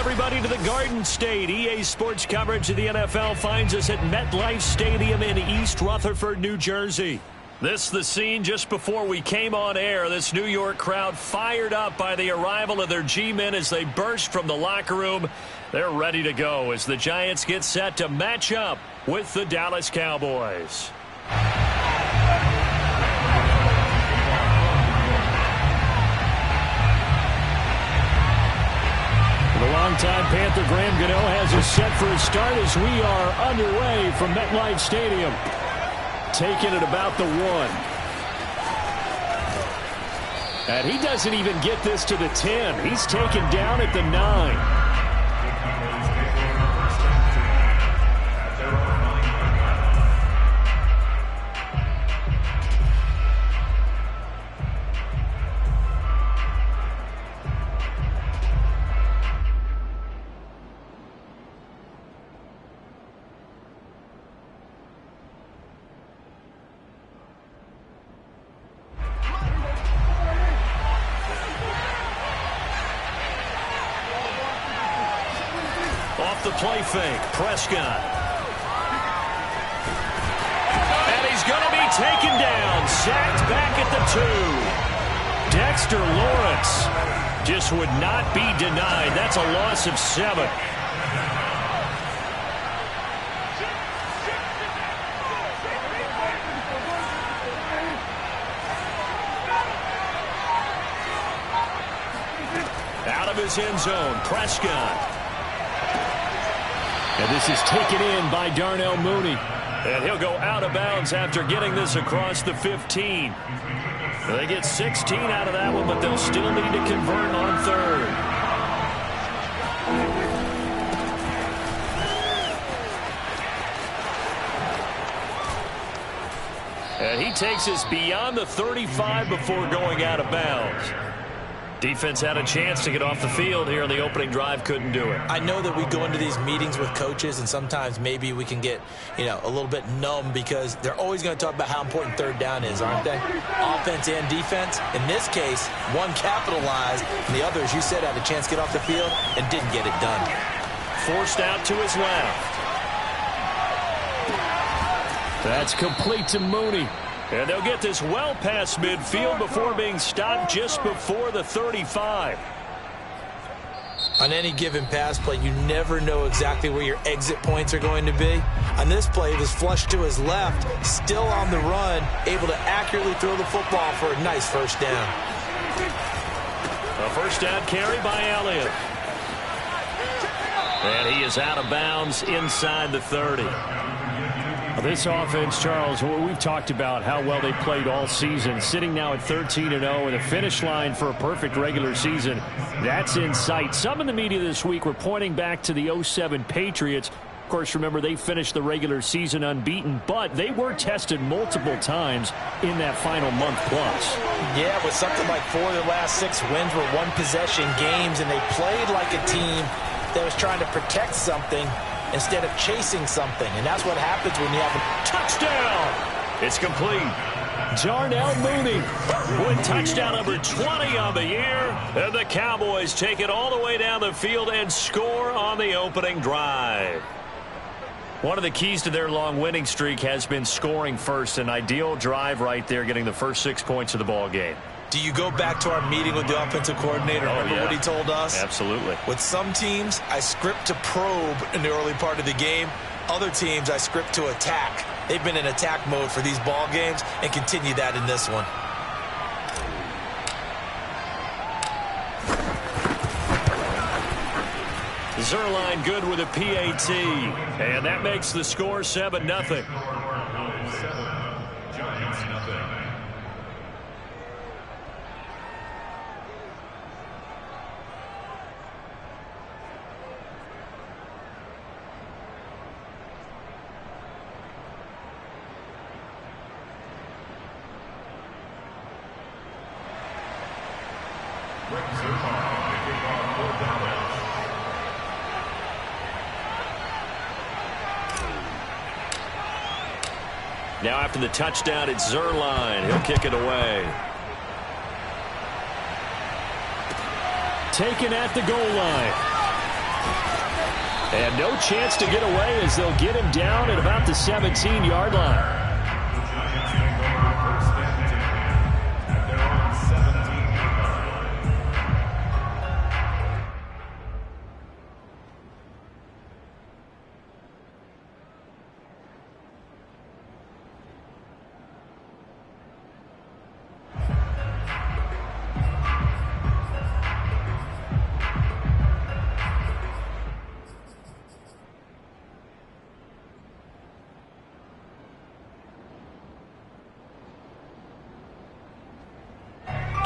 everybody to the Garden State. EA Sports coverage of the NFL finds us at MetLife Stadium in East Rutherford, New Jersey. This the scene just before we came on air. This New York crowd fired up by the arrival of their G-men as they burst from the locker room. They're ready to go as the Giants get set to match up with the Dallas Cowboys. The longtime Panther Graham Gano has us set for a start as we are underway from MetLife Stadium. Taking it about the 1. And he doesn't even get this to the 10. He's taken down at the 9. The play fake, Prescott. And he's going to be taken down, sacked back at the 2. Dexter Lawrence just would not be denied. That's a loss of 7. Out of his end zone, Prescott. And this is taken in by Darnell Mooney. And he'll go out of bounds after getting this across the 15. They get 16 out of that one, but they'll still need to convert on 3rd. And he takes us beyond the 35 before going out of bounds. Defense had a chance to get off the field here in the opening drive, couldn't do it. I know that we go into these meetings with coaches, and sometimes maybe we can get, a little bit numb because they're always going to talk about how important 3rd down is, aren't they? Offense and defense. In this case, one capitalized, and the other, as you said, had a chance to get off the field and didn't get it done. Forced out to his left. That's complete to Mooney. And they'll get this well past midfield before being stopped just before the 35. On any given pass play, you never know exactly where your exit points are going to be. On this play, it was flushed to his left, still on the run, able to accurately throw the football for a nice first down. A first down carry by Elliott. And he is out of bounds inside the 30. This offense, Charles, we've talked about how well they played all season, sitting now at 13-0 with a finish line for a perfect regular season. That's in sight. Some in the media this week were pointing back to the 07 Patriots. Of course, remember, they finished the regular season unbeaten, but they were tested multiple times in that final month plus. Yeah, with something like 4 of the last 6 wins were one-possession games, and they played like a team that was trying to protect something instead of chasing something. And that's what happens when you have a touchdown. It's complete. Darnell Mooney with touchdown number 20 on the year. And the Cowboys take it all the way down the field and score on the opening drive. One of the keys to their long winning streak has been scoring first. An ideal drive right there, getting the first 6 points of the ball game. Do you go back to our meeting with the offensive coordinator? Remember what he told us? Absolutely. With some teams, I script to probe in the early part of the game. Other teams, I script to attack. They've been in attack mode for these ball games and continue that in this one. Zerline good with a PAT. And that makes the score 7-0. Giants nothing. Now after the touchdown, it's Zerline. He'll kick it away. Taken at the goal line. And no chance to get away as they'll get him down at about the 17-yard line.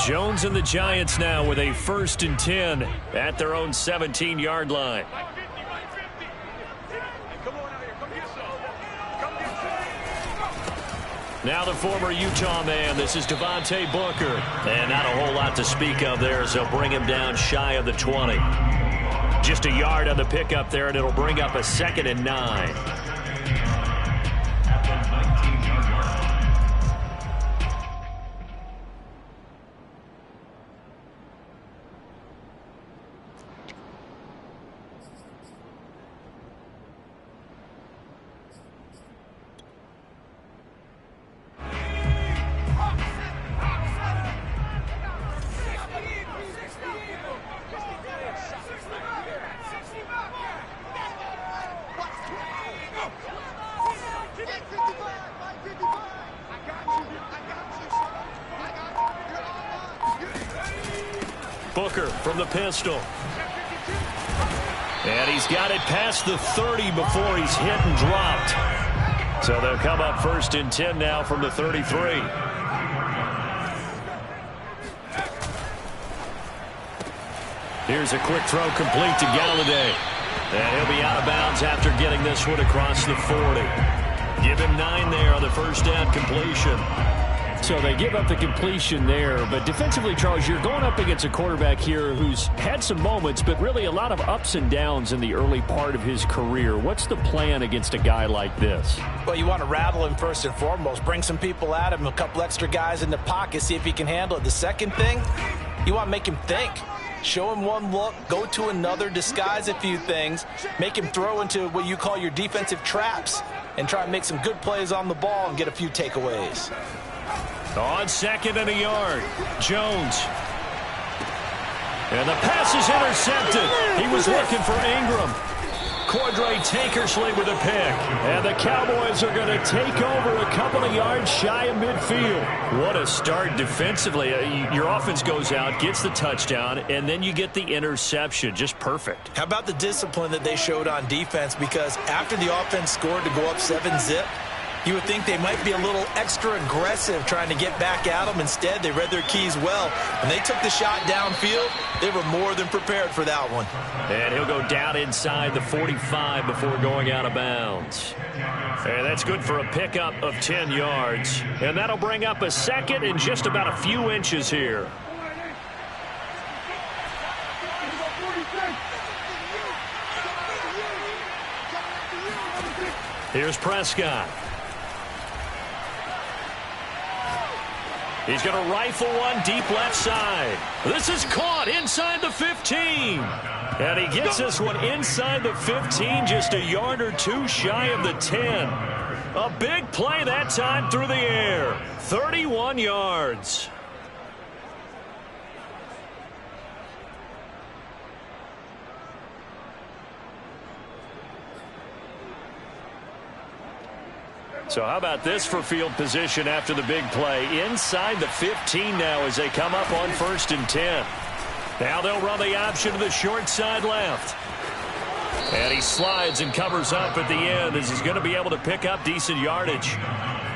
Jones and the Giants now with a 1st and 10 at their own 17-yard line. Now the former Utah man, this is Devontae Booker. And not a whole lot to speak of there, so bring him down shy of the 20. Just a yard on the pickup there, and it'll bring up a 2nd and 9. Booker from the pistol. And he's got it past the 30 before he's hit and dropped. So they'll come up 1st and 10 now from the 33. Here's a quick throw complete to Galladay. And he'll be out of bounds after getting this one across the 40. Give him 9 there on the first down completion. So they give up the completion there, but defensively, Charles, you're going up against a quarterback here who's had some moments, but really a lot of ups and downs in the early part of his career. What's the plan against a guy like this? Well, you want to rattle him first and foremost. Bring some people at him, a couple extra guys in the pocket, see if he can handle it. The second thing, you want to make him think. Show him one look, go to another, disguise a few things, make him throw into what you call your defensive traps, and try and make some good plays on the ball and get a few takeaways. On 2nd and a yard, Jones. And the pass is intercepted. He was looking for Ingram. Cordray Tankersley with a pick. And the Cowboys are going to take over a couple of yards shy of midfield. What a start defensively. Your offense goes out, gets the touchdown, and then you get the interception. Just perfect. How about the discipline that they showed on defense? Because after the offense scored to go up 7-zip, you would think they might be a little extra aggressive trying to get back at them. Instead, they read their keys well. When they took the shot downfield, they were more than prepared for that one. And he'll go down inside the 45 before going out of bounds. And that's good for a pickup of 10 yards. And that'll bring up a 2nd and just about a few inches here. Here's Prescott. He's going to rifle one deep left side. This is caught inside the 15. And he gets this one inside the 15, just a yard or two shy of the 10. A big play that time through the air. 31 yards. So how about this for field position after the big play? Inside the 15 now as they come up on 1st and 10. Now they'll run the option to the short side left. And he slides and covers up at the end as he's going to be able to pick up decent yardage.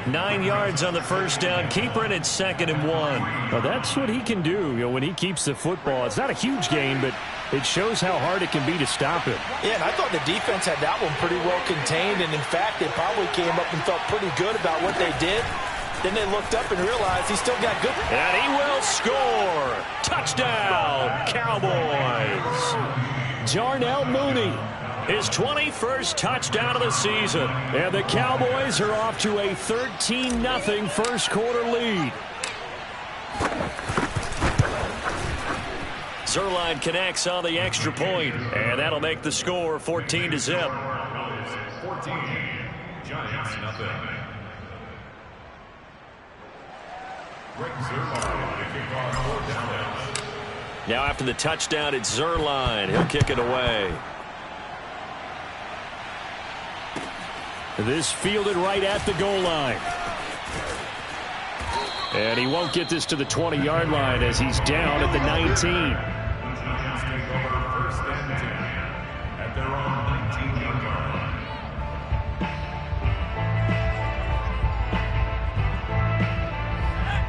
9 yards on the first down. Keeper in at 2nd and 1. Well, that's what he can do, when he keeps the football. It's not a huge gain, but it shows how hard it can be to stop him. Yeah, and I thought the defense had that one pretty well contained, and in fact, they probably came up and felt pretty good about what they did. Then they looked up and realized he still got good. And he will score. Touchdown, Cowboys. Darnell Mooney. His 21st touchdown of the season. And the Cowboys are off to a 13-0 first quarter lead. Zuerlein connects on the extra point, and that'll make the score 14-0. 14, Giants nothing. Greg Zuerlein to kick off 4th down. Now after the touchdown, it's Zuerlein. He'll kick it away. This fielded right at the goal line. And he won't get this to the 20-yard line as he's down at the 19. The Giants take over 1st and 10 at their own 19-yard line.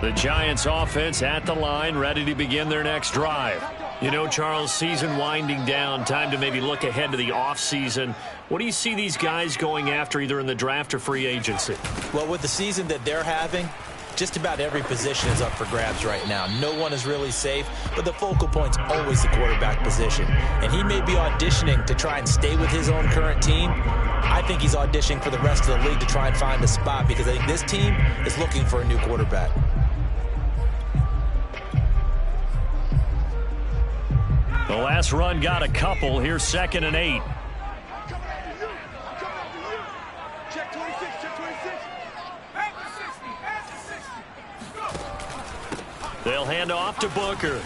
The Giants offense at the line, ready to begin their next drive. You know, Charles, season winding down, time to maybe look ahead to the offseason. What do you see these guys going after either in the draft or free agency? Well, with the season that they're having, just about every position is up for grabs right now. No one is really safe, but the focal point's always the quarterback position. And he may be auditioning to try and stay with his own current team. I think he's auditioning for the rest of the league to try and find a spot because I think this team is looking for a new quarterback. The last run got a couple. Here's 2nd and 8. They'll hand off to Booker.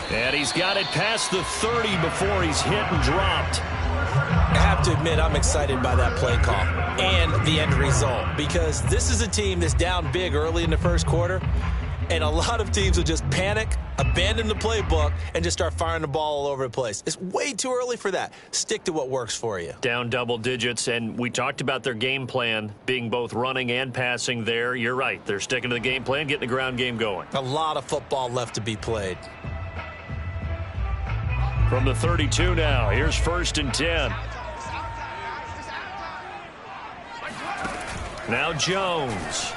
And he's got it past the 30 before he's hit and dropped. I have to admit, I'm excited by that play call and the end result because this is a team that's down big early in the first quarter, and a lot of teams will just panic, abandon the playbook, and just start firing the ball all over the place. It's way too early for that. Stick to what works for you. Down double digits, and we talked about their game plan being both running and passing there. You're right. They're sticking to the game plan, getting the ground game going. A lot of football left to be played. From the 32 now, here's 1st and 10. Now Jones.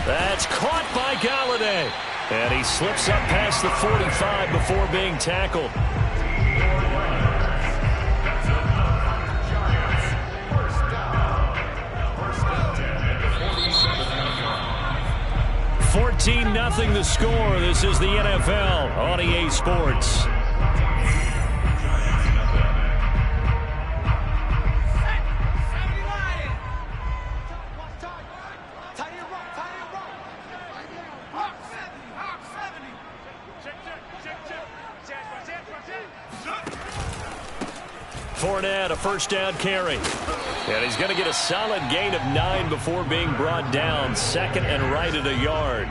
That's caught by Galladay. And he slips up past the 45 before being tackled. Giants. 14-0 the score. This is the NFL on EA Sports. Fournette, a 1st down carry. And he's going to get a solid gain of 9 before being brought down. 2nd and right at a yard.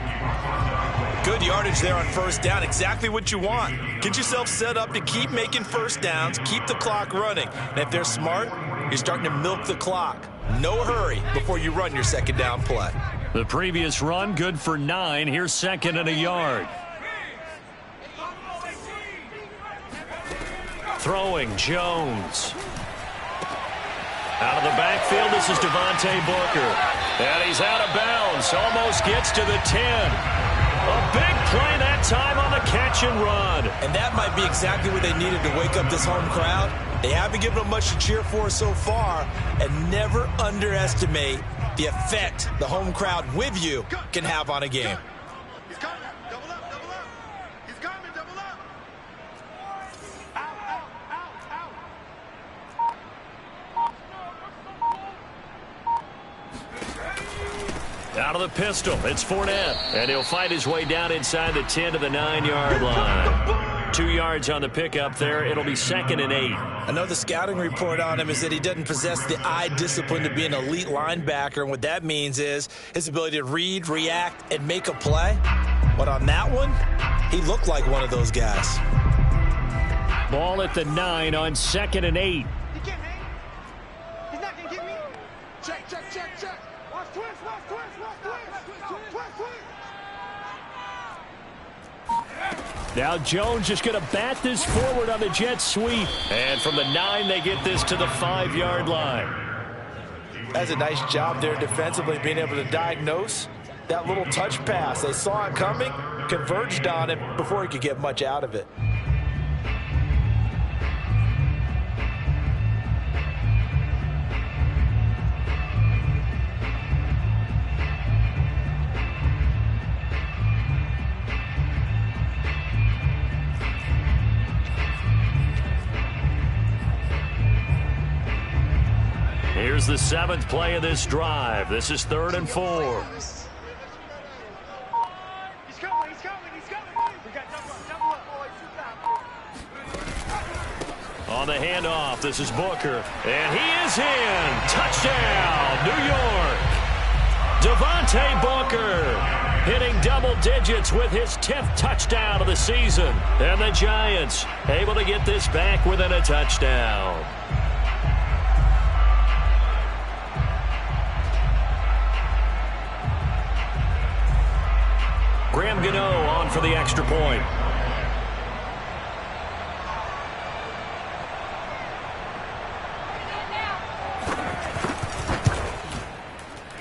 Good yardage there on 1st down. Exactly what you want. Get yourself set up to keep making 1st downs, keep the clock running. And if they're smart, you're starting to milk the clock. No hurry before you run your 2nd down play. The previous run, good for 9. Here's 2nd and a yard. Throwing, Jones. Out of the backfield, this is Devontae Booker. And he's out of bounds. Almost gets to the 10. A big play that time on the catch and run. And that might be exactly what they needed to wake up this home crowd. They haven't given them much to cheer for so far. And never underestimate the effect the home crowd with you can have on a game. Out of the pistol, it's Fournette. And he'll fight his way down inside the 10 to the 9-yard line. 2 yards on the pickup there. It'll be 2nd and 8. I know the scouting report on him is that he doesn't possess the eye discipline to be an elite linebacker. And what that means is his ability to read, react, and make a play. But on that one, he looked like one of those guys. Ball at the 9 on 2nd and 8. He can't hang. He's not going to get me. Check, check, check, check. Watch twist, watch twist, watch twist. Twist, twist. Now Jones just going to bat this forward on the jet sweep. And from the 9, they get this to the 5-yard line. That's a nice job there defensively, being able to diagnose that little touch pass. They saw it coming, converged on it before he could get much out of it. Here's the 7th play of this drive. This is 3rd and 4. He's coming. We got double up. On the handoff, this is Booker. And he is in. Touchdown, New York. Devontae Booker hitting double digits with his 10th touchdown of the season. And the Giants able to get this back within a touchdown. Graham Gano on for the extra point.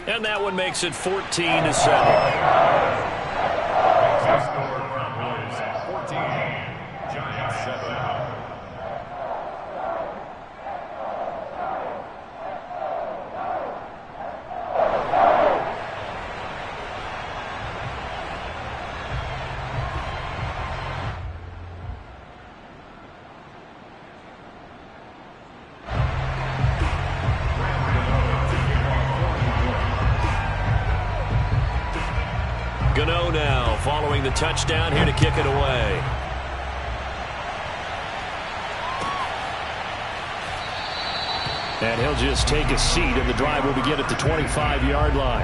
And that one makes it 14-7. Score Cowboys 14, Giants 7. Gano now following the touchdown here to kick it away. And he'll just take a seat, and the drive will begin at the 25-yard line.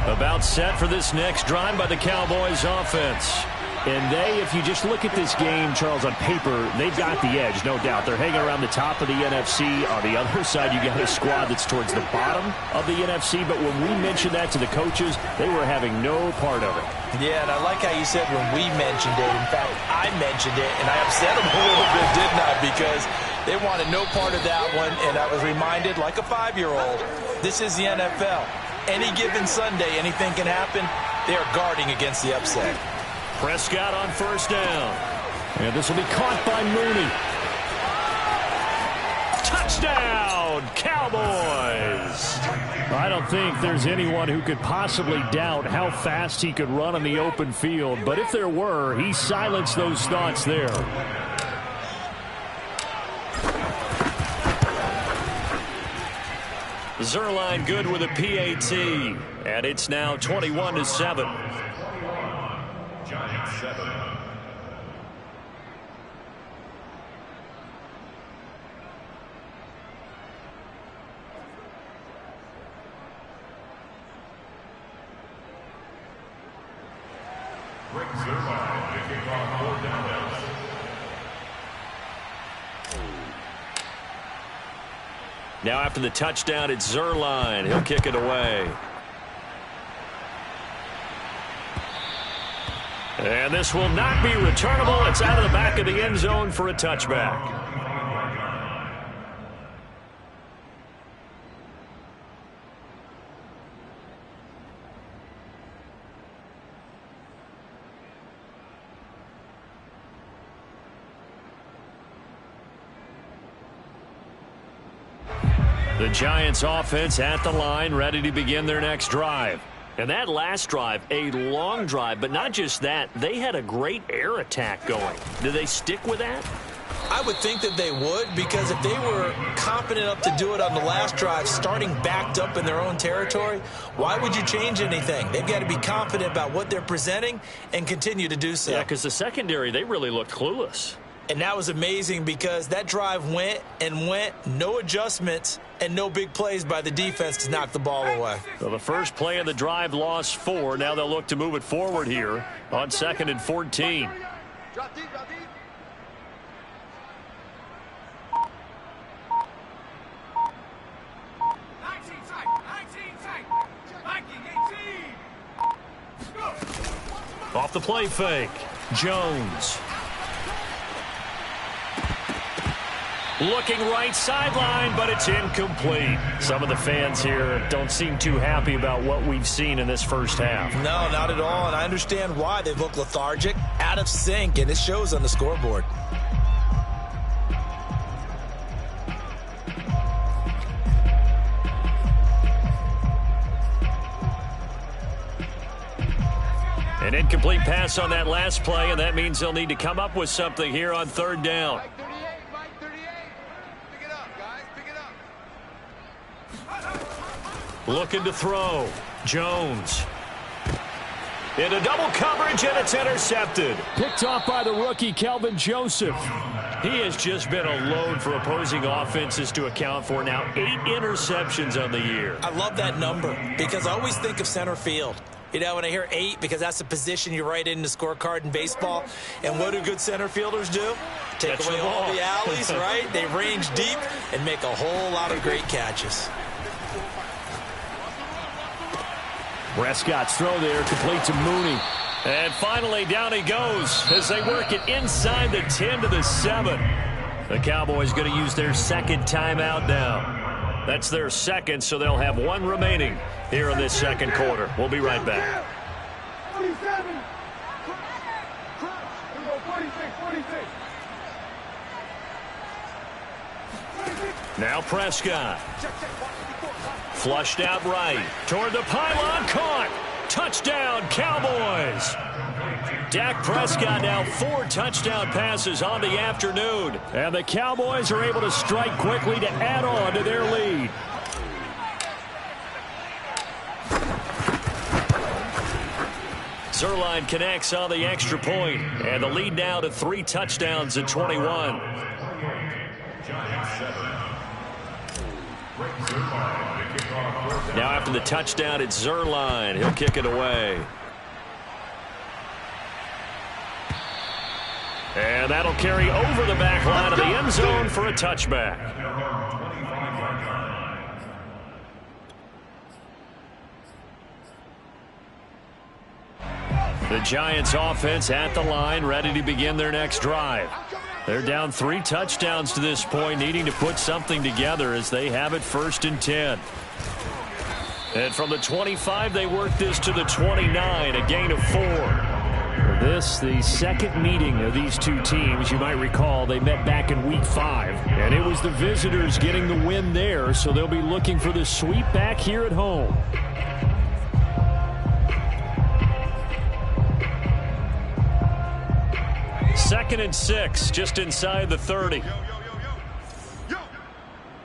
About set for this next drive by the Cowboys offense. And they, if you just look at this game, Charles, on paper, they've got the edge, no doubt. They're hanging around the top of the NFC. On the other side, you got a squad that's towards the bottom of the NFC. But when we mentioned that to the coaches, they were having no part of it. Yeah, and I like how you said when we mentioned it. In fact, I mentioned it, and I upset them a little bit, didn't I? Because they wanted no part of that one, and I was reminded, like a 5-year-old, this is the NFL. Any given Sunday, anything can happen. They are guarding against the upset. Prescott on first down. And this will be caught by Mooney. Touchdown, Cowboys! I don't think there's anyone who could possibly doubt how fast he could run on the open field. But if there were, he silenced those thoughts there. Zerline good with a PAT. And it's now 21-7. Giants 7. Rick Zerline picking off 4 downs. Now after the touchdown, it's Zerline. He'll kick it away. And this will not be returnable. It's out of the back of the end zone for a touchback. The Giants offense at the line, ready to begin their next drive. And that last drive, a long drive, but not just that. They had a great air attack going. Do they stick with that? I would think that they would, because if they were confident enough to do it on the last drive, starting backed up in their own territory, why would you change anything? They've got to be confident about what they're presenting and continue to do so. Yeah, because the secondary, they really looked clueless. And that was amazing because that drive went and went, no adjustments, and no big plays by the defense to knock the ball away. So the first play of the drive lost 4. Now they'll look to move it forward here on 2nd and 14. Drop deep, drop deep. Off the play fake, Jones. Looking right sideline, but it's incomplete. Some of the fans here don't seem too happy about what we've seen in this first half. No, not at all, and I understand why. They look lethargic, out of sync, and it shows on the scoreboard. An incomplete pass on that last play, and that means they'll need to come up with something here on third down. Mike 38, Mike 38. Pick it up, guys. Pick it up. Looking to throw. Jones. Into double coverage, and it's intercepted. Picked off by the rookie, Kelvin Joseph. He has just been a load for opposing offenses to account for. Now 8 interceptions on the year. I love that number because I always think of center field. You know, when I hear 8, because that's the position you write in the scorecard in baseball. And what do good center fielders do? Take Catch away the all ball. the alleys, right? They range deep and make a whole lot of great catches. Prescott's throw there, complete to Mooney. And finally, down he goes as they work it inside the 10 to the 7. The Cowboys going to use their second timeout now. That's their second, so they'll have 1 remaining here in this second quarter. We'll be right back. 47. Crunch. 46. Now Prescott. Flushed out right. Toward the pylon. Caught. Touchdown, Cowboys. Dak Prescott now 4 touchdown passes on the afternoon. And the Cowboys are able to strike quickly to add on to their lead. Zerline connects on the extra point, and the lead now to 3 touchdowns at 21. Now after the touchdown, it's Zerline. He'll kick it away. And that'll carry over the back line of the end zone for a touchback. The Giants offense at the line, ready to begin their next drive. They're down 3 touchdowns to this point, needing to put something together as they have it 1st and 10. And from the 25, they work this to the 29, a gain of 4. This, the second meeting of these two teams. You might recall they met back in week 5. And it was the visitors getting the win there, so they'll be looking for the sweep back here at home. Second and 6, just inside the 30. Yo.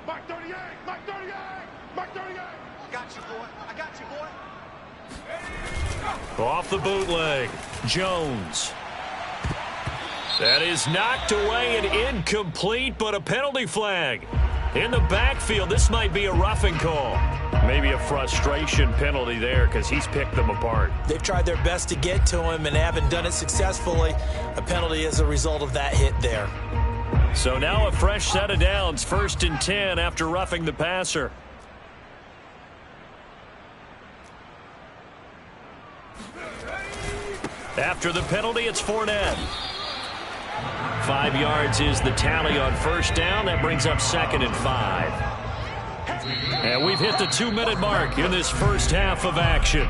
Mike 38. Mike 38. I got you, boy. Off the bootleg, Jones. That is knocked away and incomplete, but a penalty flag. In the backfield, this might be a roughing call. Maybe a frustration penalty there because he's picked them apart. They've tried their best to get to him and haven't done it successfully. A penalty as a result of that hit there. So now a fresh set of downs, 1st and 10 after roughing the passer. After the penalty, it's Fournette. 5 yards is the tally on 1st down. That brings up 2nd and 5. And we've hit the 2-minute mark in this first half of action.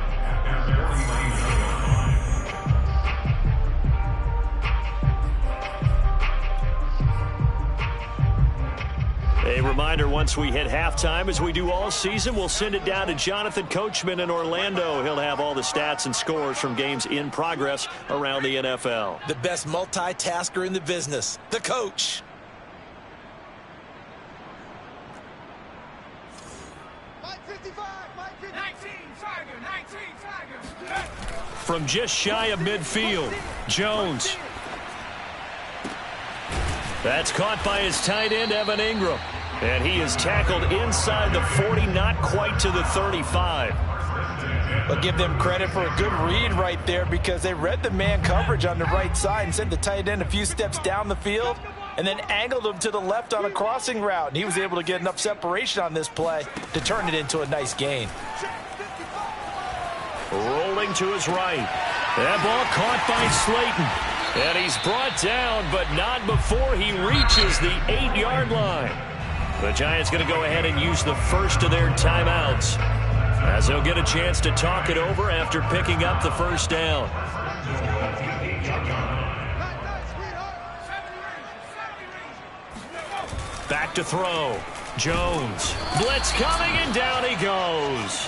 A reminder, once we hit halftime, as we do all season, we'll send it down to Jonathan Coachman in Orlando. He'll have all the stats and scores from games in progress around the NFL. The best multitasker in the business, the coach. Mike 55. Mike 50. 19 Tiger. From just shy of midfield, Jones. That's caught by his tight end, Evan Ingram. And he is tackled inside the 40, not quite to the 35. But give them credit for a good read right there because they read the man coverage on the right side and sent the tight end a few steps down the field and then angled him to the left on a crossing route. And he was able to get enough separation on this play to turn it into a nice gain. Rolling to his right. That ball caught by Slayton. And he's brought down, but not before he reaches the 8-yard line. The Giants going to go ahead and use the first of their timeouts, as they'll get a chance to talk it over after picking up the 1st down. Back to throw. Jones. Blitz coming, and down he goes.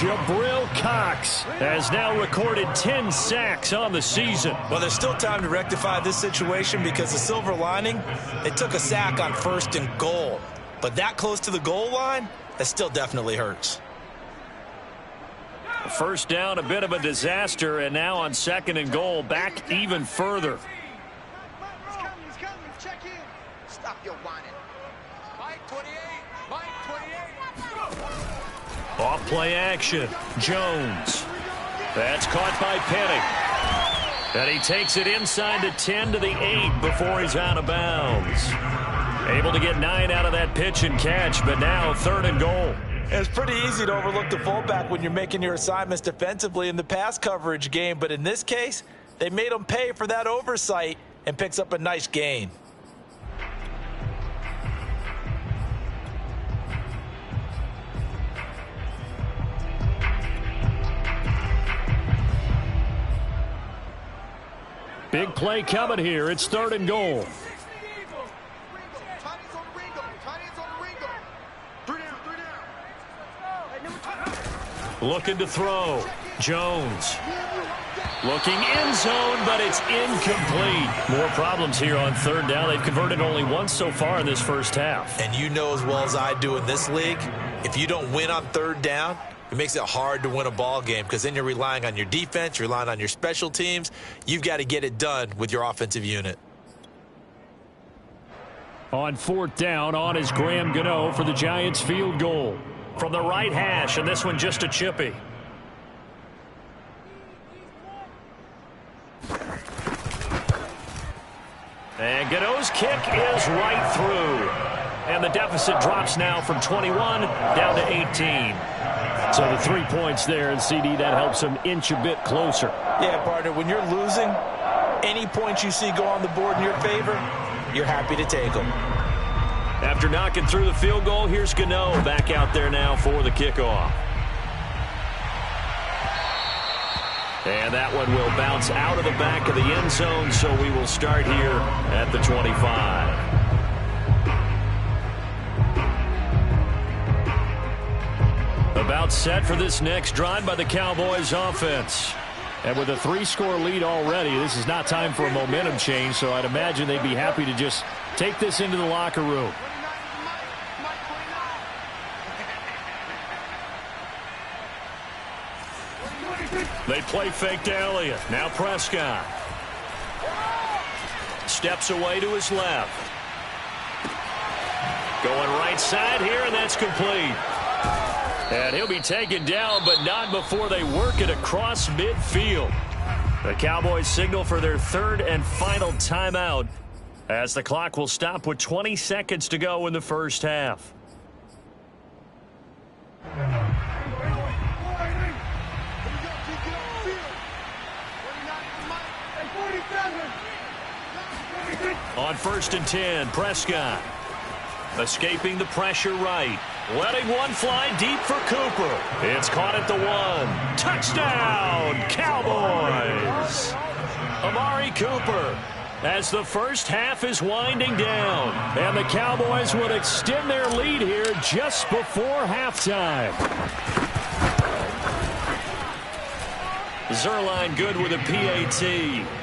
Jabril Cox has now recorded 10 sacks on the season. Well, there's still time to rectify this situation because the silver lining, they took a sack on 1st and goal. But that close to the goal line, that still definitely hurts. First down, a bit of a disaster, and now on 2nd and goal, back even further. He's coming. Check in. Stop your whining. Mike 28. Mike 28. Off play action. Jones. That's caught by Penny. And he takes it inside the 10 to the 8 before he's out of bounds. Able to get 9 out of that pitch and catch, but now 3rd and goal. It's pretty easy to overlook the fullback when you're making your assignments defensively in the pass coverage game, but in this case, they made him pay for that oversight and picks up a nice gain. Big play coming here. It's 3rd and goal. Looking to throw. Jones. Looking end zone, but it's incomplete. More problems here on 3rd down. They've converted only once so far in this first half. And you know as well as I do in this league, if you don't win on 3rd down, it makes it hard to win a ball game because then you're relying on your defense, you're relying on your special teams. You've got to get it done with your offensive unit. On 4th down, on is Graham Gano for the Giants field goal. From the right hash, and this one just a chippy. And Gano's kick is right through. And the deficit drops now from 21 down to 18. So the 3 points there, and CD, that helps them inch a bit closer. Yeah, partner, when you're losing, any points you see go on the board in your favor, you're happy to take them. After knocking through the field goal, here's Gano back out there now for the kickoff. And that one will bounce out of the back of the end zone, so we will start here at the 25. About set for this next drive by the Cowboys offense. And with a 3-score lead already, this is not time for a momentum change, so I'd imagine they'd be happy to just take this into the locker room. They play fake to Elliott. Now Prescott. Steps away to his left. Going right side here, and that's complete. And he'll be taken down, but not before they work it across midfield. The Cowboys signal for their 3rd and final timeout as the clock will stop with 20 seconds to go in the first half. On 1st and 10, Prescott. Escaping the pressure right. Letting one fly deep for Cooper. It's caught at the 1. Touchdown, Cowboys! Amari Cooper as the first half is winding down. And the Cowboys would extend their lead here just before halftime. Zerline good with a PAT.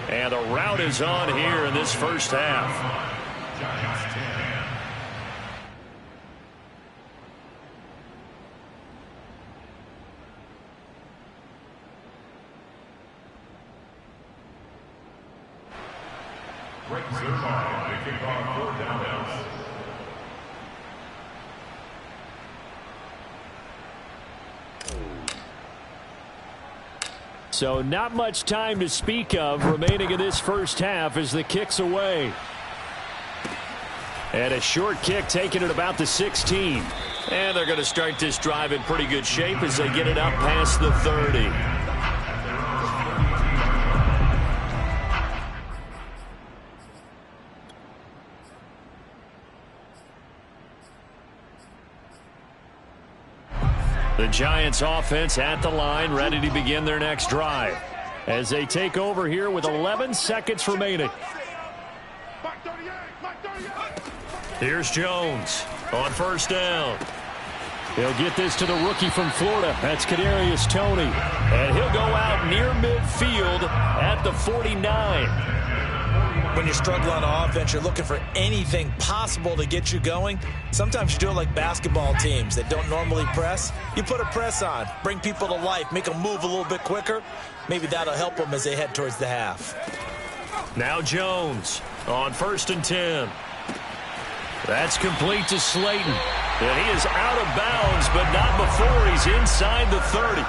And the route is on here in this first half. So not much time to speak of remaining in this first half as the kick's away. And a short kick taken at about the 16. And they're going to start this drive in pretty good shape as they get it up past the 30. The Giants offense at the line, ready to begin their next drive as they take over here with 11 seconds remaining. Here's Jones on 1st down. He'll get this to the rookie from Florida. That's Kadarius Toney. And he'll go out near midfield at the 49. When you're struggling on offense, you're looking for anything possible to get you going. Sometimes you do it like basketball teams that don't normally press. You put a press on, bring people to life, make them move a little bit quicker. Maybe that'll help them as they head towards the half. Now Jones on 1st and 10. That's complete to Slayton. And he is out of bounds, but not before he's inside the 30.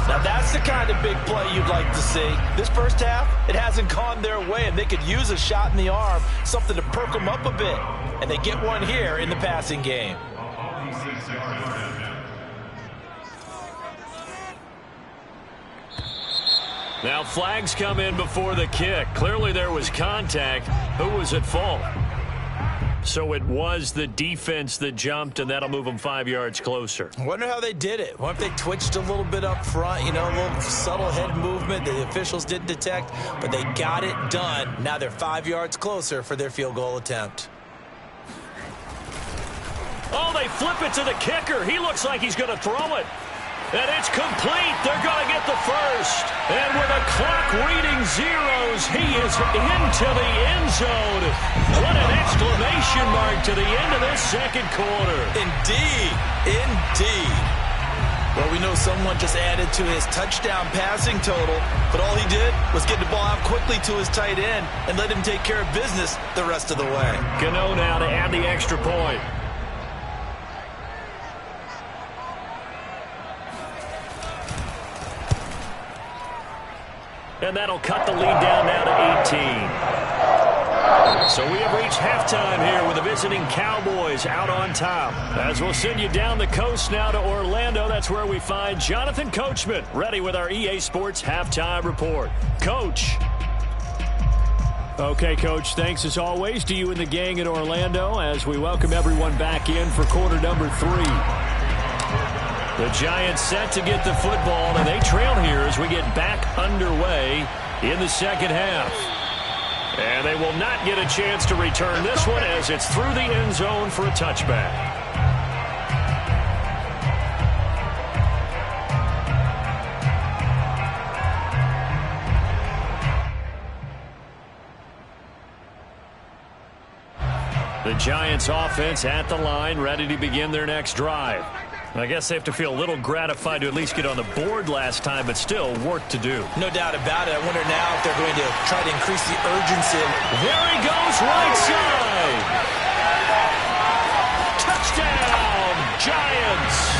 Now that's the kind of big play you'd like to see. This first half, it hasn't gone their way, and they could use a shot in the arm, something to perk them up a bit. And they get one here in the passing game. Now flags come in before the kick. Clearly there was contact. Who was at fault? So it was the defense that jumped, and that'll move them 5 yards closer. I wonder how they did it. What if they twitched a little bit up front, a little subtle head movement the officials didn't detect, but they got it done. Now they're 5 yards closer for their field goal attempt. Oh, they flip it to the kicker. He looks like he's going to throw it. And it's complete. They're going to get the first. And with a clock reading zeros, he is into the end zone. What an exclamation mark to the end of this second quarter. Indeed. Indeed. Well, we know someone just added to his touchdown passing total, but all he did was get the ball out quickly to his tight end and let him take care of business the rest of the way. Gano now to add the extra point. And that'll cut the lead down now to 18. So we have reached halftime here with the visiting Cowboys out on top. As we'll send you down the coast now to Orlando, that's where we find Jonathan Coachman ready with our EA Sports halftime report. Coach. Okay, Coach, thanks as always to you and the gang in Orlando as we welcome everyone back in for quarter number 3. The Giants set to get the football, and they trail here as we get back underway in the second half. And they will not get a chance to return this one as it's through the end zone for a touchback. The Giants offense at the line, ready to begin their next drive. I guess they have to feel a little gratified to at least get on the board last time, but still work to do. No doubt about it. I wonder now if they're going to try to increase the urgency. There he goes, right side. Touchdown, Giants.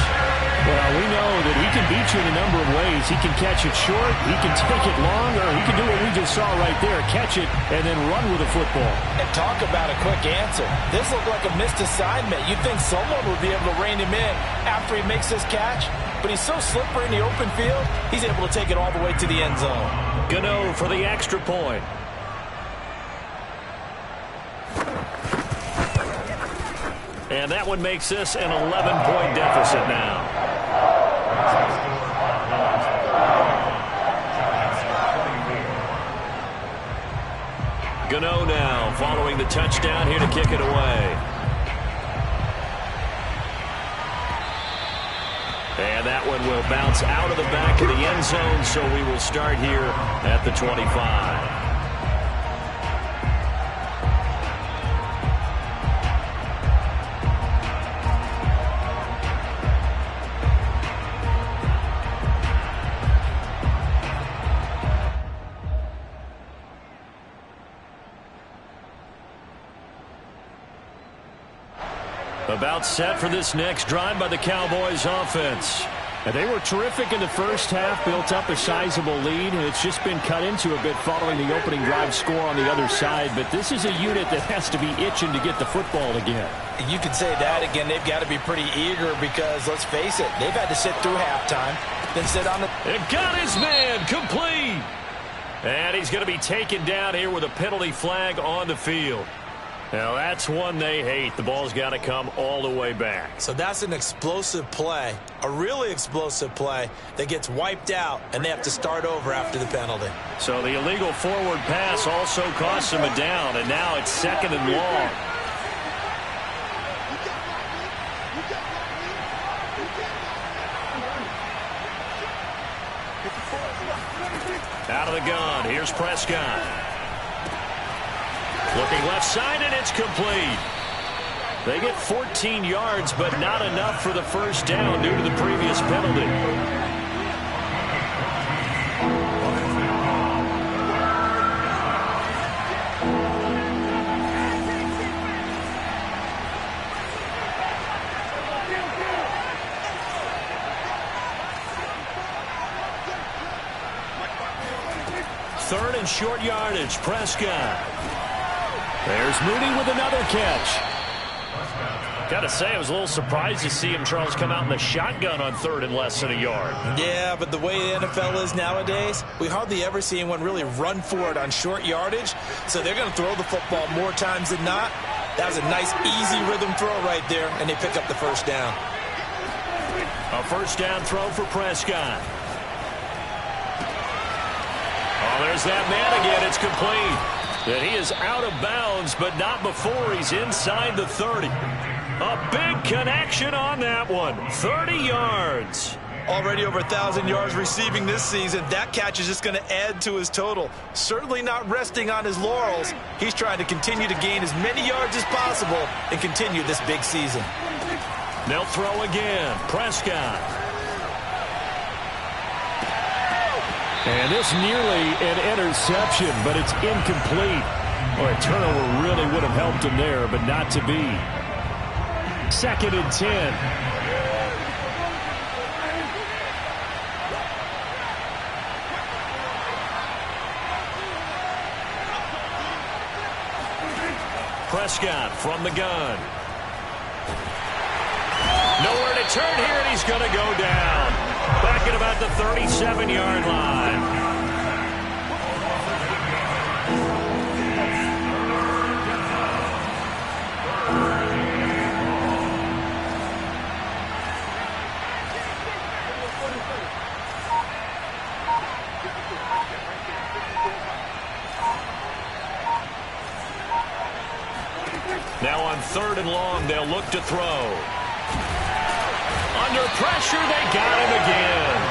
Well, we know that he can beat you in a number of ways. He can catch it short, he can take it long, or he can do what we just saw right there, catch it and then run with the football. And talk about a quick answer. This looked like a missed assignment. You'd think someone would be able to rein him in after he makes this catch, but he's so slippery in the open field, he's able to take it all the way to the end zone. Gano for the extra point. And that one makes this an 11-point deficit now. Gano now following the touchdown here to kick it away. And that one will bounce out of the back of the end zone, so we will start here at the 25. About set for this next drive by the Cowboys offense. And they were terrific in the first half, built up a sizable lead, and it's just been cut into a bit following the opening drive score on the other side. But this is a unit that has to be itching to get the football again. You could say that again. They've got to be pretty eager because, let's face it, they've had to sit through halftime, then sit on the... It got his man complete. And he's going to be taken down here with a penalty flag on the field. Now, that's one they hate. The ball's got to come all the way back. So that's an explosive play, a really explosive play that gets wiped out, and they have to start over after the penalty. So the illegal forward pass also costs him a down, and now it's 2nd and long. Out of the gun, here's Prescott. Looking left side, and it's complete. They get 14 yards, but not enough for the first down due to the previous penalty. Third and short yardage, Prescott. There's Mooney with another catch. Got to say, I was a little surprised to see him, Charles, come out in the shotgun on third and less than a yard. Yeah, but the way the NFL is nowadays, we hardly ever see anyone really run for it on short yardage. So they're going to throw the football more times than not. That was a nice, easy rhythm throw right there, and they pick up the first down. A first down throw for Prescott. Oh, there's that man again. It's complete. And he is out of bounds, but not before he's inside the 30. A big connection on that one. 30 yards. Already over 1,000 yards receiving this season. That catch is just going to add to his total. Certainly not resting on his laurels. He's trying to continue to gain as many yards as possible and continue this big season. They'll throw again. Prescott. And this nearly an interception, but it's incomplete. Well, a turnover really would have helped him there, but not to be. 2nd and 10. Prescott from the gun. Nowhere to turn here, and he's going to go down. Back at about the 37-yard line. Now on 3rd and long, they'll look to throw. Under pressure, they got him again.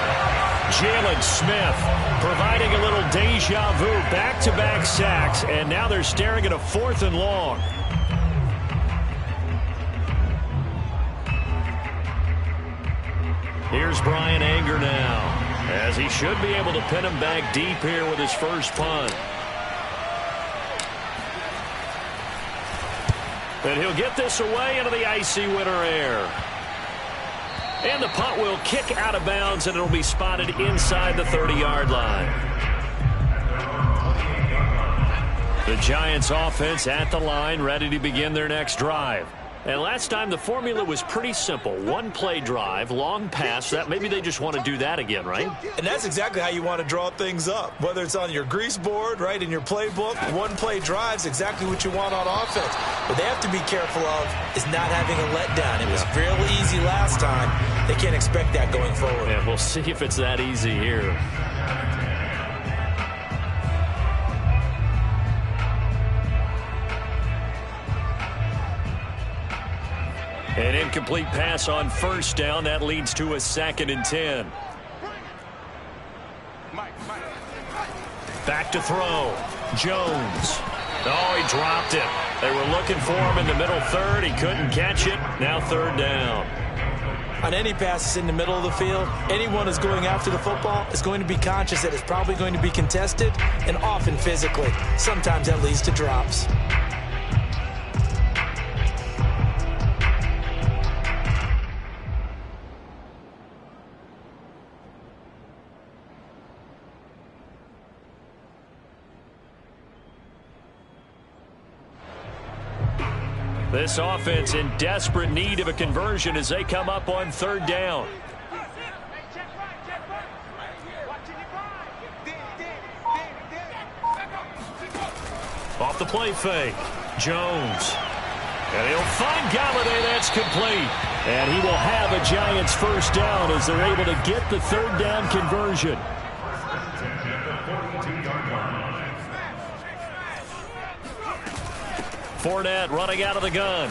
Jalen Smith providing a little deja vu, back-to-back sacks, and now they're staring at a 4th and long. Here's Brian Anger now, as he should be able to pin him back deep here with his first punt. And he'll get this away into the icy winter air. And the punt will kick out of bounds, and it'll be spotted inside the 30-yard line. The Giants offense at the line, ready to begin their next drive. And last time the formula was pretty simple. One-play drive, long pass. That maybe they just want to do that again, right? And that's exactly how you want to draw things up. Whether it's on your grease board, right, in your playbook, one-play drive's exactly what you want on offense. What they have to be careful of is not having a letdown. It was real easy last time. They can't expect that going forward. And we'll see if it's that easy here. An incomplete pass on first down. That leads to a 2nd and 10. Back to throw. Jones. Oh, he dropped it. They were looking for him in the middle third. He couldn't catch it. Now 3rd down. On any passes in the middle of the field, anyone who's going after the football is going to be conscious that it's probably going to be contested, and often physically. Sometimes that leads to drops. This offense in desperate need of a conversion as they come up on 3rd down. Off the play fake. Jones. And he'll find Galladay. That's complete. And he will have a Giants first down as they're able to get the 3rd down conversion. Fournette running out of the gun.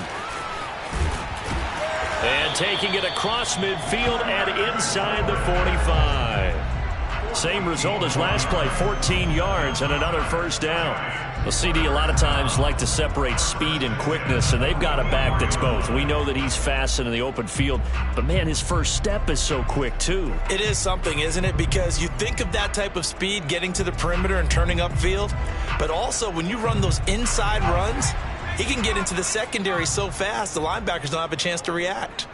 And taking it across midfield and inside the 45. Same result as last play, 14 yards and another first down. The CD a lot of times like to separate speed and quickness, and they've got a back that's both. We know that he's fast in the open field, but, man, his first step is so quick, too. It is something, isn't it? Because you think of that type of speed getting to the perimeter and turning upfield, but also when you run those inside runs, he can get into the secondary so fast the linebackers don't have a chance to react.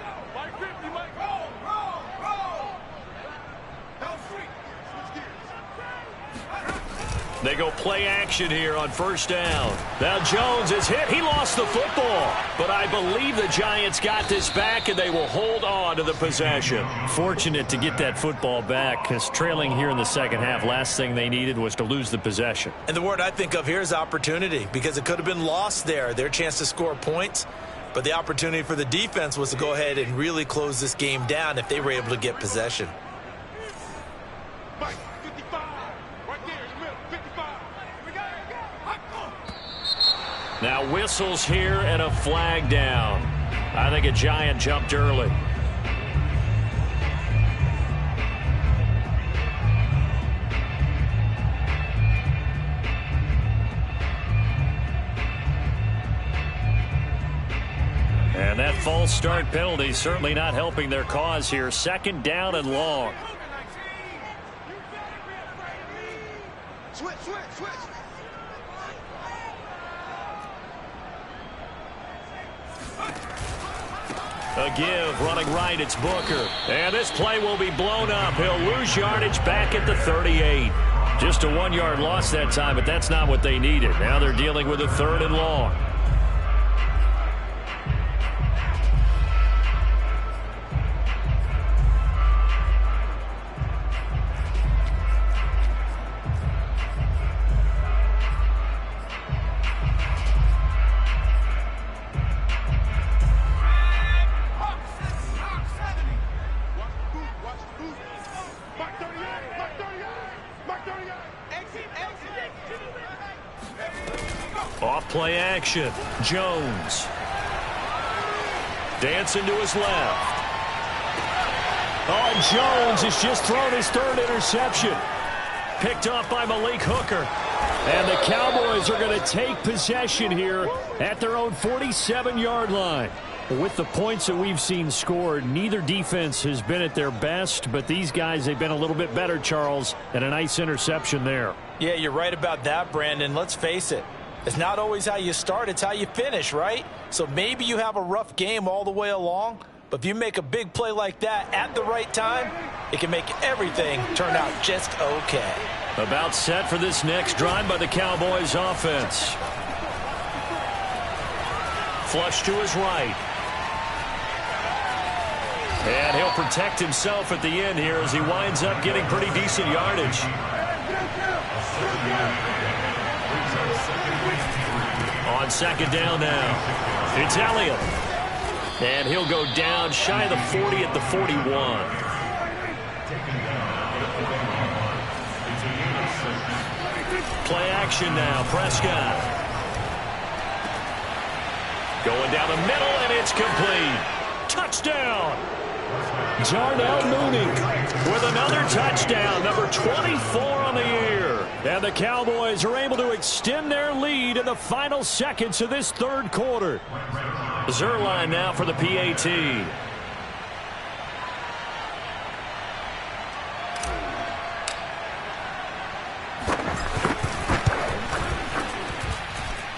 They go play action here on first down. Now Jones is hit. He lost the football. But I believe the Giants got this back, and they will hold on to the possession. Fortunate to get that football back, because trailing here in the second half, last thing they needed was to lose the possession. And the word I think of here is opportunity, because it could have been lost there, their chance to score points. But the opportunity for the defense was to go ahead and really close this game down if they were able to get possession. Now whistles here and a flag down. I think a Giant jumped early. And that false start penalty certainly not helping their cause here. Second down and long. Switch. A give, running right, it's Booker. And this play will be blown up. He'll lose yardage back at the 38. Just a 1-yard loss that time, but that's not what they needed. Now they're dealing with a third and long. Off play action. Jones. Dancing to his left. Oh, and Jones has just thrown his third interception. Picked off by Malik Hooker. And the Cowboys are going to take possession here at their own 47-yard line. With the points that we've seen scored, neither defense has been at their best, but these guys, they've been a little bit better, Charles, and a nice interception there. Yeah, you're right about that, Brandon. Let's face it. It's not always how you start, it's how you finish, right? So maybe you have a rough game all the way along, but if you make a big play like that at the right time, it can make everything turn out just okay. About set for this next drive by the Cowboys offense. Flush to his right. And he'll protect himself at the end here as he winds up getting pretty decent yardage. On second down now, it's Elliott. And he'll go down shy of the 40 at the 41. Play action now, Prescott. Going down the middle, and it's complete. Touchdown! Darnell Mooney with another touchdown, number 24 on the year. And the Cowboys are able to extend their lead in the final seconds of this third quarter. Zerline now for the PAT.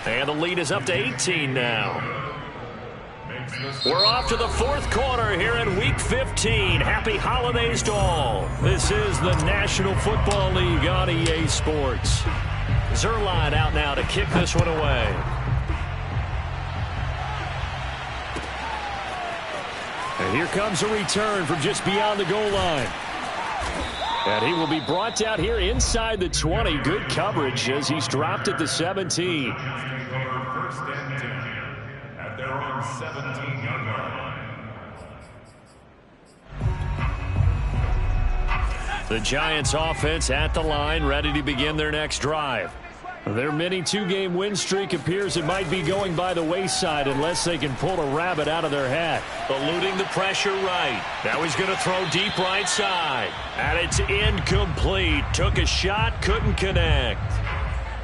And the lead is up to 18 now. We're off to the fourth quarter here in Week 15. Happy holidays to all. This is the National Football League on EA Sports. Zerline out now to kick this one away. And here comes a return from just beyond the goal line. And he will be brought down here inside the 20. Good coverage as he's dropped at the 17. First and 10 at their own 17-yard line. The Giants offense at the line, ready to begin their next drive. Their mini two-game win streak appears it might be going by the wayside unless they can pull a rabbit out of their hat. Eluding the pressure right. Now he's going to throw deep right side. And it's incomplete. Took a shot, couldn't connect.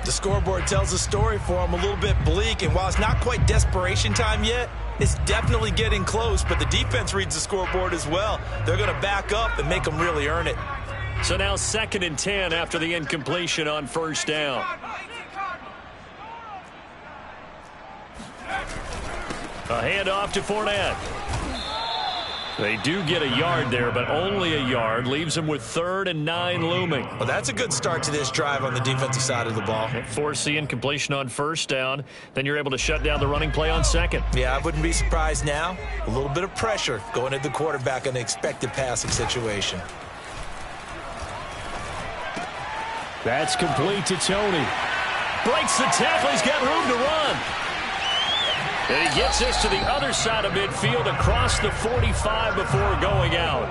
The scoreboard tells a story for him, a little bit bleak, and while it's not quite desperation time yet, it's definitely getting close, but the defense reads the scoreboard as well. They're going to back up and make them really earn it. So now 2nd and 10 after the incompletion on 1st down. A handoff to Fournette. They do get a yard there, but only a yard. Leaves them with 3rd and 9 looming. Well, that's a good start to this drive on the defensive side of the ball. Force the incompletion on 1st down. Then you're able to shut down the running play on 2nd. Yeah, I wouldn't be surprised now. A little bit of pressure going at the quarterback in an expected passing situation. That's complete to Tony. Breaks the tackle. He's got room to run. And he gets this to the other side of midfield across the 45 before going out.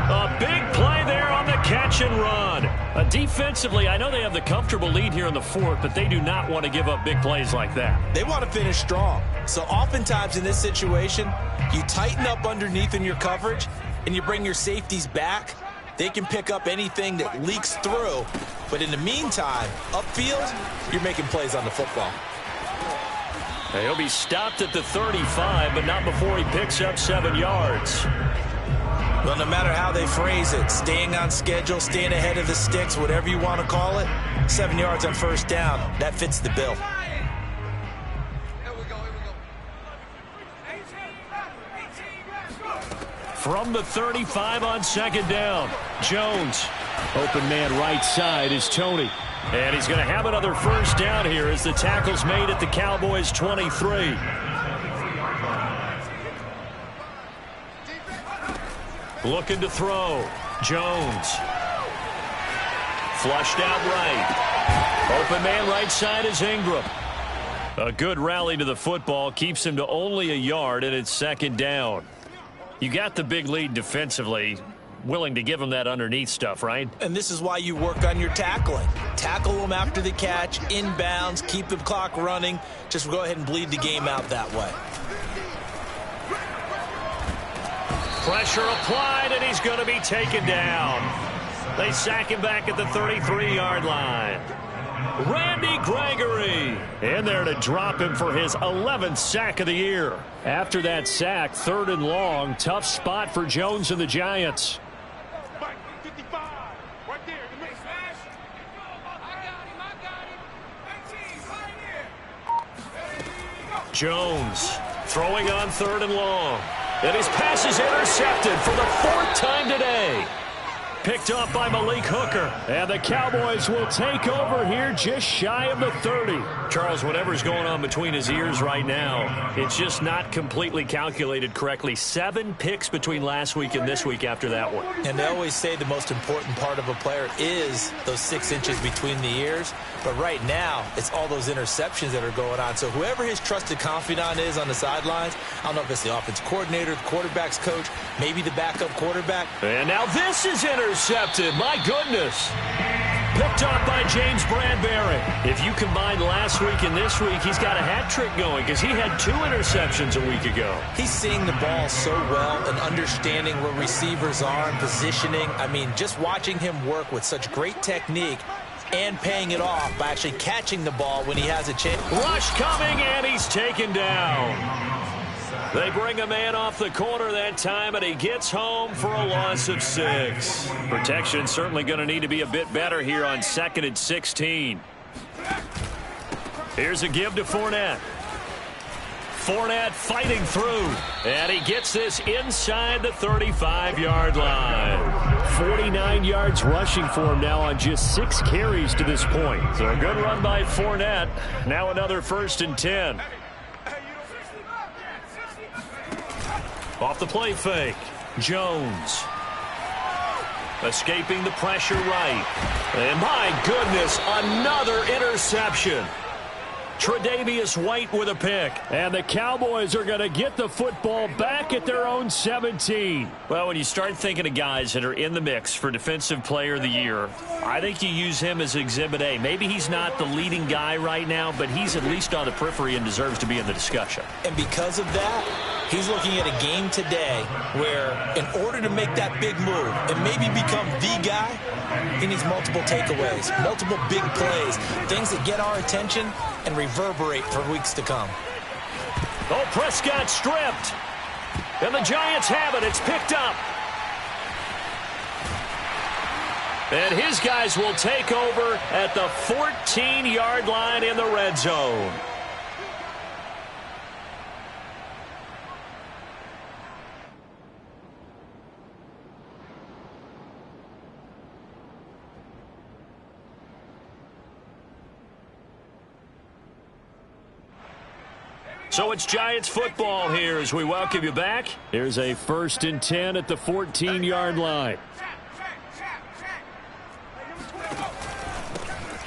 A big play there on the catch and run. Defensively, I know they have the comfortable lead here in the 4th, but they do not want to give up big plays like that. They want to finish strong. So oftentimes in this situation, you tighten up underneath in your coverage, and you bring your safeties back. They can pick up anything that leaks through. But in the meantime, upfield, you're making plays on the football. He'll be stopped at the 35, but not before he picks up 7 yards. Well, no matter how they phrase it, staying on schedule, staying ahead of the sticks, whatever you want to call it, 7 yards on 1st down, that fits the bill. From the 35 on 2nd down, Jones. Open man right side is Tony. And he's going to have another 1st down here as the tackle's made at the Cowboys 23. Looking to throw. Jones. Flushed out right. Open man right side is Ingram. A good rally to the football keeps him to only a yard, and it's 2nd down. You got the big lead defensively. Willing to give them that underneath stuff, right? And this is why you work on your tackling. Tackle them after the catch, inbounds, keep the clock running. Just go ahead and bleed the game out that way. Pressure applied, and he's going to be taken down. They sack him back at the 33-yard line. Randy Gregory in there to drop him for his 11th sack of the year. After that sack, 3rd and long, tough spot for Jones and the Giants. Jones throwing on 3rd and long. And his pass is intercepted for the 4th time today. Picked off by Malik Hooker. And the Cowboys will take over here just shy of the 30. Charles, whatever's going on between his ears right now, it's just not completely calculated correctly. 7 picks between last week and this week after that one. And they always say the most important part of a player is those 6 inches between the ears. But right now, it's all those interceptions that are going on. So whoever his trusted confidant is on the sidelines, I don't know if it's the offense coordinator, the quarterback's coach, maybe the backup quarterback. And now this is intercepted. My goodness. Picked off by James Bradbury. If you combine last week and this week, he's got a hat trick going because he had 2 interceptions a week ago. He's seeing the ball so well and understanding where receivers are and positioning. I mean, just watching him work with such great technique and paying it off by actually catching the ball when he has a chance. Rush coming, and he's taken down. They bring a man off the corner that time, and he gets home for a loss of 6. Protection certainly going to need to be a bit better here on 2nd and 16. Here's a give to Fournette. Fournette fighting through, and he gets this inside the 35-yard line. 49 yards rushing for him now on just 6 carries to this point. So a good run by Fournette. Now another 1st and 10. Off the play fake. Jones. Escaping the pressure right. And my goodness, another interception. Tre'Davious White with a pick. And the Cowboys are going to get the football back at their own 17. Well, when you start thinking of guys that are in the mix for Defensive Player of the Year, I think you use him as Exhibit A. Maybe he's not the leading guy right now, but he's at least on the periphery and deserves to be in the discussion. And because of that, he's looking at a game today where in order to make that big move and maybe become the guy, he needs multiple takeaways, multiple big plays, things that get our attention and reverberate for weeks to come. Oh, Prescott stripped. And the Giants have it. It's picked up. And his guys will take over at the 14-yard line in the red zone. So it's Giants football here as we welcome you back. Here's a 1st and 10 at the 14-yard line.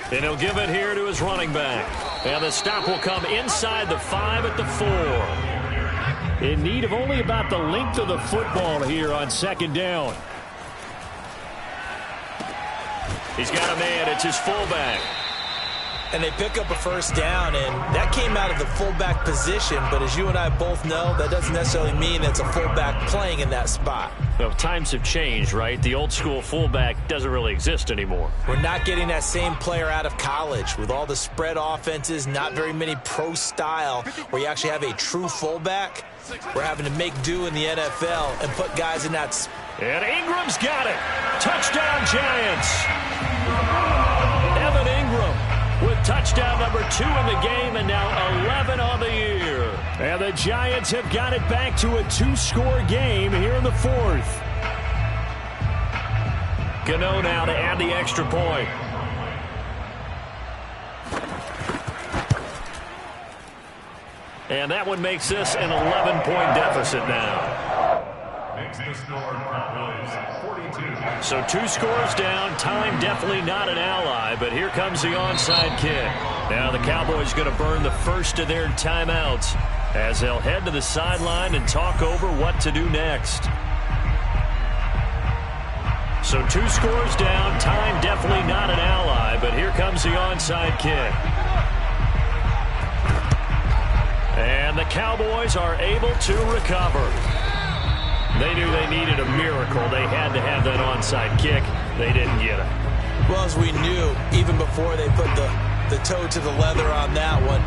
And he'll give it here to his running back. And the stop will come inside the 5 at the 4. In need of only about the length of the football here on 2nd down. He's got a man. It's his fullback. And they pick up a 1st down, and that came out of the fullback position. But as you and I both know, that doesn't necessarily mean it's a fullback playing in that spot. Well, times have changed, right? The old school fullback doesn't really exist anymore. We're not getting that same player out of college with all the spread offenses, not very many pro style where you actually have a true fullback. We're having to make do in the NFL and put guys in that spot. And Ingram's got it. Touchdown, Giants. Evan Ingram with touchdown number 2 in the game and now 11 on the year. And the Giants have got it back to a 2-score game here in the 4th. Gano now to add the extra point. And that one makes this an 11-point deficit now. Makes the score Cowboys 42. So 2 scores down. Time definitely not an ally, but here comes the onside kick. Now the Cowboys going to burn the first of their timeouts as they'll head to the sideline and talk over what to do next. So 2 scores down. Time definitely not an ally, but here comes the onside kick. And the Cowboys are able to recover. They knew they needed a miracle. They had to have that onside kick. They didn't get it. Well, as we knew, even before they put the toe to the leather on that one,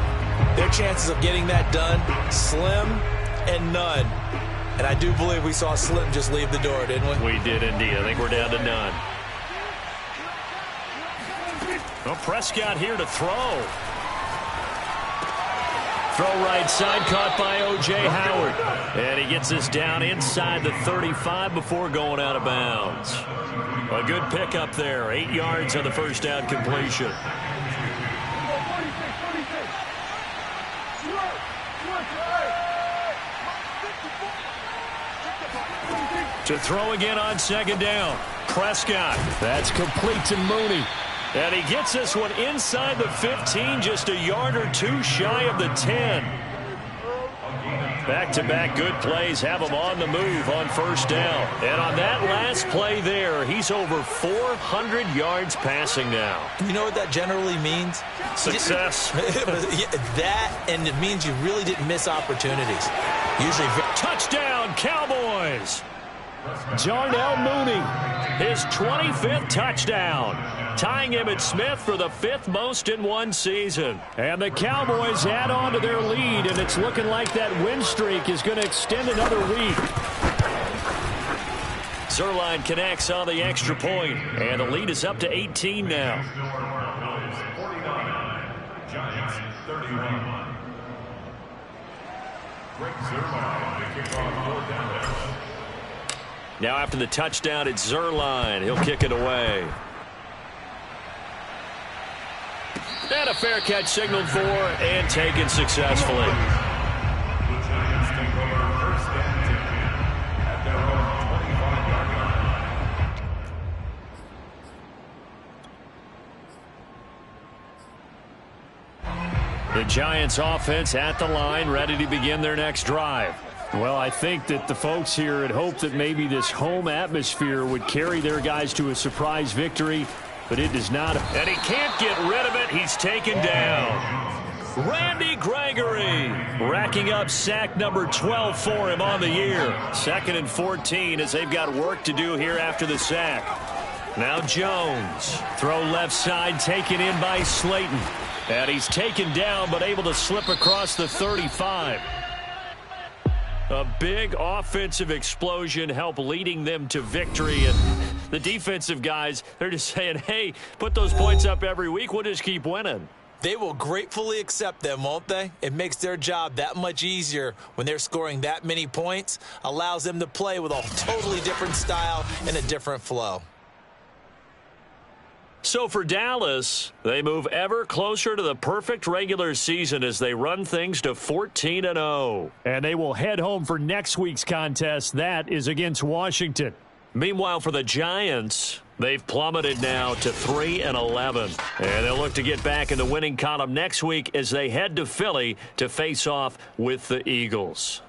their chances of getting that done, slim and none. And I do believe we saw Slim just leave the door, didn't we? We did indeed. I think we're down to none. Well, Prescott here to throw. Throw right side, caught by O.J. Howard. And he gets this down inside the 35 before going out of bounds. A good pickup there. 8 yards on the first down completion. To throw again on 2nd down. Prescott. That's complete to Mooney. And he gets this one inside the 15, just a yard or 2 shy of the 10. Back-to-back good plays have him on the move on 1st down. And on that last play there, he's over 400 yards passing now. You know what that generally means? Success. That, and it means you really didn't miss opportunities. Usually. Touchdown, Cowboys. Darnell Mooney. His 25th touchdown, tying Emmitt Smith for the 5th most in one season. And the Cowboys add on to their lead, and it's looking like that win streak is going to extend another week. Zuerlein connects on the extra point, and the lead is up to 18 now. Giants 31. Greg Zuerlein, the kickoff 4th down. Now after the touchdown, it's Zuerlein. He'll kick it away. And a fair catch signaled for and taken successfully. The Giants take over 1st and 10 at their own 25-yard line. The Giants offense at the line, ready to begin their next drive. Well, I think that the folks here had hoped that maybe this home atmosphere would carry their guys to a surprise victory, but it does not. And he can't get rid of it. He's taken down. Randy Gregory racking up sack number 12 for him on the year. 2nd and 14 as they've got work to do here after the sack. Now Jones. Throw left side taken in by Slayton. And he's taken down but able to slip across the 35. A big offensive explosion helped leading them to victory. And the defensive guys, they're just saying, hey, put those points up every week. We'll just keep winning. They will gratefully accept them, won't they? It makes their job that much easier when they're scoring that many points. Allows them to play with a totally different style and a different flow. So for Dallas, they move ever closer to the perfect regular season as they run things to 14-0. And they will head home for next week's contest. That is against Washington. Meanwhile, for the Giants, they've plummeted now to 3-11. And they'll look to get back in the winning column next week as they head to Philly to face off with the Eagles.